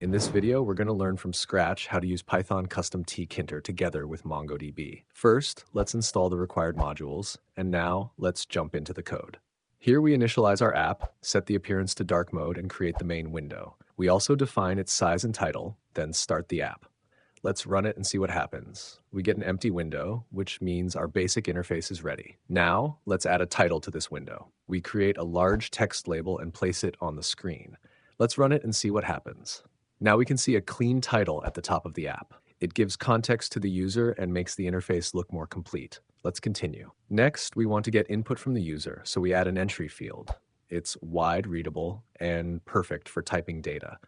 In this video, we're going to learn from scratch how to use Python CustomTkinter together with MongoDB. First, let's install the required modules, and now let's jump into the code. Here we initialize our app, set the appearance to dark mode, and create the main window. We also define its size and title, then start the app. Let's run it and see what happens. We get an empty window, which means our basic interface is ready. Now, let's add a title to this window. We create a large text label and place it on the screen. Let's run it and see what happens. Now we can see a clean title at the top of the app. It gives context to the user and makes the interface look more complete. Let's continue. Next, we want to get input from the user, so we add an entry field. It's wide readable and perfect for typing data.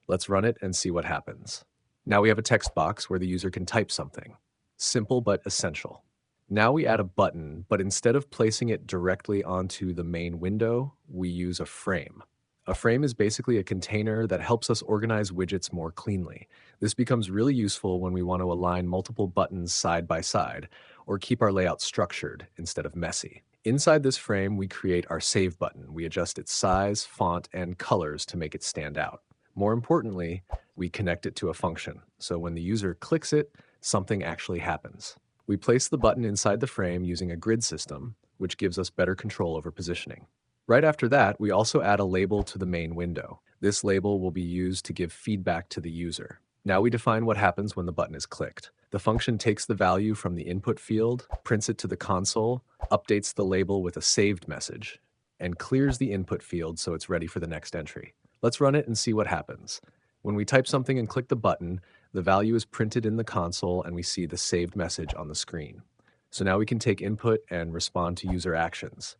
Let's run it and see what happens. Now we have a text box where the user can type something. Simple but essential. Now we add a button, but instead of placing it directly onto the main window, we use a frame. A frame is basically a container that helps us organize widgets more cleanly. This becomes really useful when we want to align multiple buttons side by side or keep our layout structured instead of messy. Inside this frame, we create our save button. We adjust its size, font, and colors to make it stand out. More importantly, we connect it to a function, so when the user clicks it, something actually happens. We place the button inside the frame using a grid system, which gives us better control over positioning. Right after that, we also add a label to the main window. This label will be used to give feedback to the user. Now we define what happens when the button is clicked. The function takes the value from the input field, prints it to the console, updates the label with a saved message, and clears the input field so it's ready for the next entry. Let's run it and see what happens. When we type something and click the button, the value is printed in the console and we see the saved message on the screen. So now we can take input and respond to user actions.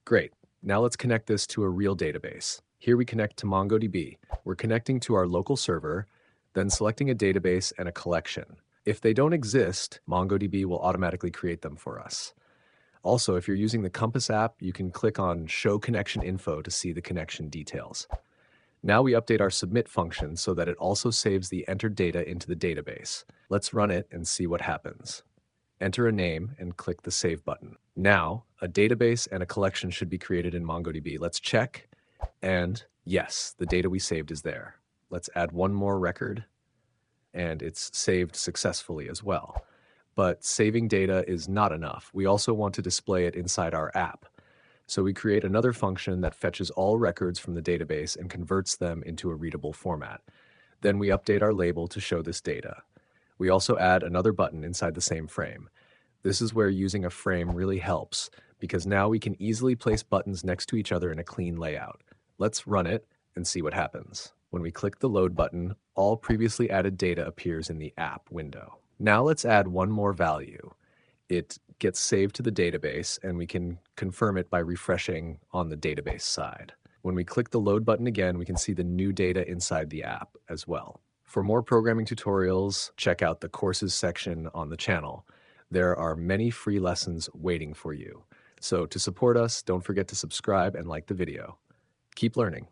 Great. Now let's connect this to a real database. Here we connect to MongoDB. We're connecting to our local server, then selecting a database and a collection. If they don't exist, MongoDB will automatically create them for us. Also, if you're using the Compass app, you can click on Show Connection Info to see the connection details. Now we update our submit function so that it also saves the entered data into the database. Let's run it and see what happens. Enter a name and click the Save button. Now, a database and a collection should be created in MongoDB. Let's check, and yes, the data we saved is there. Let's add one more record, and it's saved successfully as well. But saving data is not enough. We also want to display it inside our app. So we create another function that fetches all records from the database and converts them into a readable format. Then we update our label to show this data. We also add another button inside the same frame. This is where using a frame really helps, because now we can easily place buttons next to each other in a clean layout. Let's run it and see what happens. When we click the load button, all previously added data appears in the app window. Now let's add one more value. It gets saved to the database, and we can confirm it by refreshing on the database side. When we click the load button again, we can see the new data inside the app as well. For more programming tutorials, check out the courses section on the channel. There are many free lessons waiting for you. So to support us, don't forget to subscribe and like the video. Keep learning.